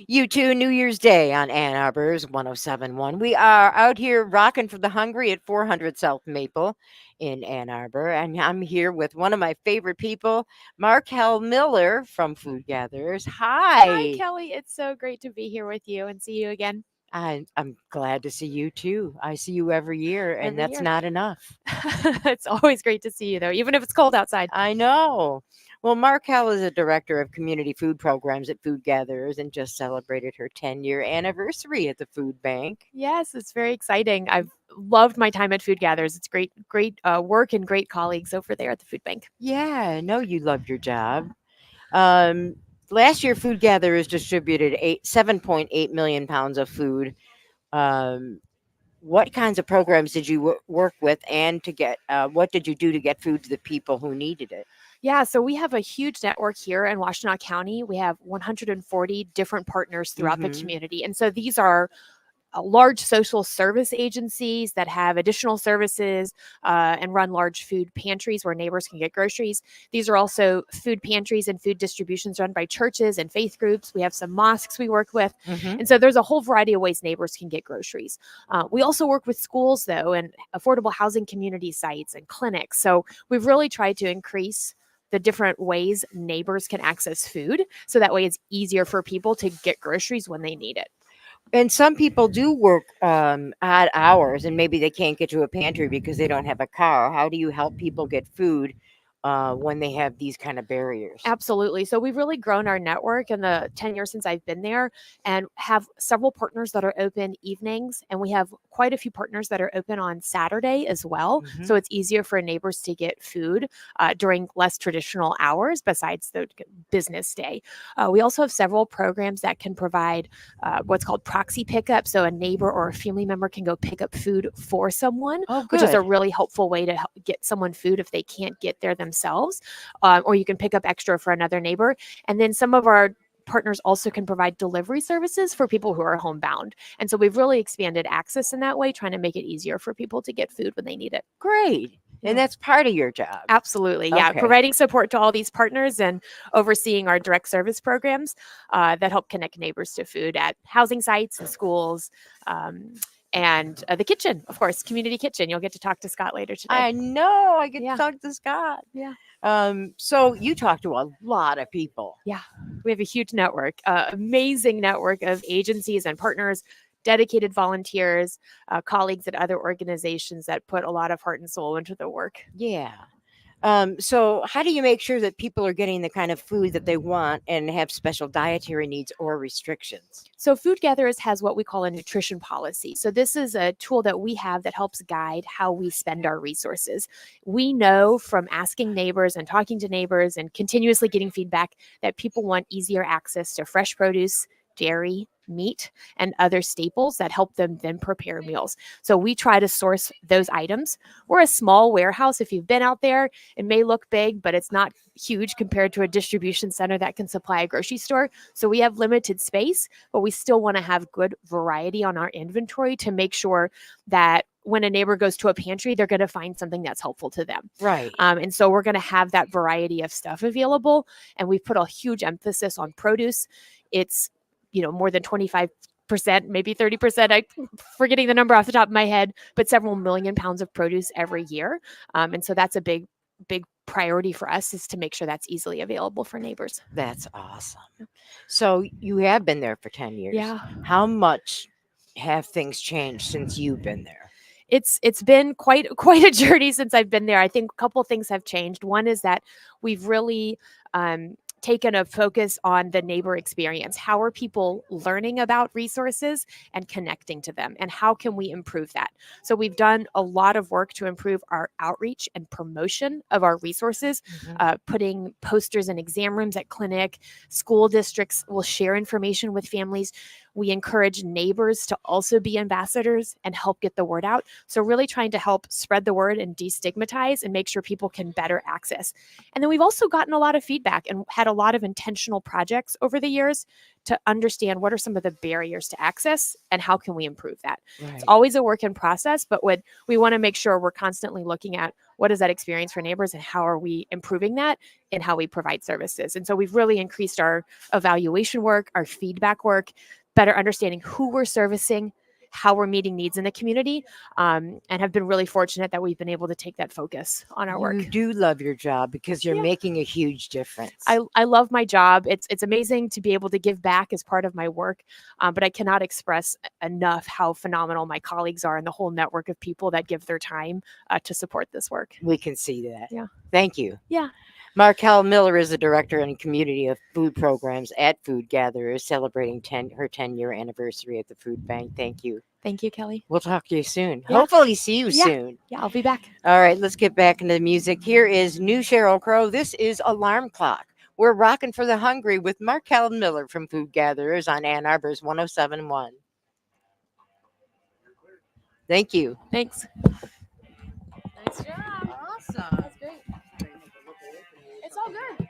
You too, New Year's Day on Ann Arbor's 1071. We are out here rocking for the hungry at 400 South Maple in Ann Arbor. And I'm here with one of my favorite people, Markell Miller from Food Gatherers. Hi, Hi. Kelly. It's so great to be here with you and see you again I'm glad to see you too. I see you every year, and every that's year. not enough. It's always great to see you, though, even if it's cold outside. I know. Well, Markell is a director of community food programs at Food Gatherers and just celebrated her 10-year anniversary at the food bank. Yes, it's very exciting. I've loved my time at Food Gatherers. It's great work and great colleagues over there at the food bank. Yeah, I know you loved your job. Um, Last year, Food Gatherers distributed 7.8 million pounds of food. Um, what kinds of programs did you work with, and to get what did you do to get food to the people who needed it? Yeah, so we have a huge network here in Washtenaw County. We have 140 different partners throughout the Hmm. community. And so these are large social service agencies that have additional services and run large food pantries where neighbors can get groceries. These are also food pantries and food distributions run by churches and faith groups. We have some mosques we work with. Hmm. And so there's a whole variety of ways neighbors can get groceries. We also work with schools, though, and affordable housing community sites and clinics. So we've really tried to increase the different ways neighbors can access food. So that way it's easier for people to get groceries when they need it. And some people do work odd hours, and maybe they can't get to a pantry because they don't have a car. How do you help people get food when they have these kind of barriers? Absolutely. So we've really grown our network in the 10 years since I've been there and have several partners that are open evenings. And we have quite a few partners that are open on Saturday as well. Hmm. So it's easier for neighbors to get food during less traditional hours besides the business day. We also have several programs that can provide what's called proxy pickup. So a neighbor or a family member can go pick up food for someone, Oh, which is a good. really helpful way to get someone food if they can't get there themselves, or you can pick up extra for another neighbor. And then some of our partners also can provide delivery services for people who are homebound. And so we've really expanded access in that way, trying to make it easier for people to get food when they need it. Great. And Yeah. that's part of your job. Absolutely. Yeah. Okay. Providing support to all these partners and overseeing our direct service programs that help connect neighbors to food at housing sites and schools. And the kitchen, of course, community kitchen. You'll get to talk to Scott later today. I know. I get to Yeah. talk to Scott. Yeah. So you talk to a lot of people. Yeah, we have a huge network, amazing network of agencies and partners, dedicated volunteers, colleagues at other organizations that put a lot of heart and soul into the work. Yeah. So how do you make sure that people are getting the kind of food that they want and have special dietary needs or restrictions? So, Food Gatherers has what we call a nutrition policy. So, this is a tool that we have that helps guide how we spend our resources. We know from asking neighbors and talking to neighbors and continuously getting feedback that people want easier access to fresh produce, dairy, meat, and other staples that help them then prepare meals. So we try to source those items. We're a small warehouse. If you've been out there, it may look big, but it's not huge compared to a distribution center that can supply a grocery store. So we have limited space, but we still want to have good variety on our inventory to make sure that when a neighbor goes to a pantry, they're going to find something that's helpful to them. Right. And so we're going to have that variety of stuff available. And we've put a huge emphasis on produce. It's more than 25%, maybe 30%. I'm forgetting the number off the top of my head, but several million pounds of produce every year. And so that's a big priority for us, is to make sure that's easily available for neighbors. That's awesome. So you have been there for 10 years. Yeah. How much have things changed since you've been there? It's been quite a journey since I've been there. I think a couple things have changed. One is that we've really taken a focus on the neighbor experience. How are people learning about resources and connecting to them? And how can we improve that? So we've done a lot of work to improve our outreach and promotion of our resources, putting posters in exam rooms at clinic. School districts will share information with families. We encourage neighbors to also be ambassadors and help get the word out. So, really trying to help spread the word and destigmatize and make sure people can better access. And then we've also gotten a lot of feedback and had a lot of intentional projects over the years to understand what are some of the barriers to access and how can we improve that. It's Right. always a work in process, but what we want to make sure we're constantly looking at what is that experience for neighbors and how are we improving that in how we provide services. And so we've really increased our evaluation work, our feedback work, better understanding who we're servicing, how we're meeting needs in the community, and have been really fortunate that we've been able to take that focus on our work. You do love your job because you're Yeah. making a huge difference. I love my job. It's amazing to be able to give back as part of my work, but I cannot express enough how phenomenal my colleagues are and the whole network of people that give their time to support this work. We can see that. Yeah. Thank you. Yeah. Markell Miller is the director and community of food programs at Food Gatherers, celebrating her 10-year anniversary at the food bank. Thank you. Thank you, Kelly. We'll talk to you soon. Yeah. Hopefully see you Yeah. soon. Yeah, I'll be back. All right, let's get back into the music. Here is new Sheryl Crow. This is Alarm Clock. We're rocking for the hungry with Markell Miller from Food Gatherers on Ann Arbor's 107.1. Thank you. Thanks. Nice job. Awesome. That's great. It's all good.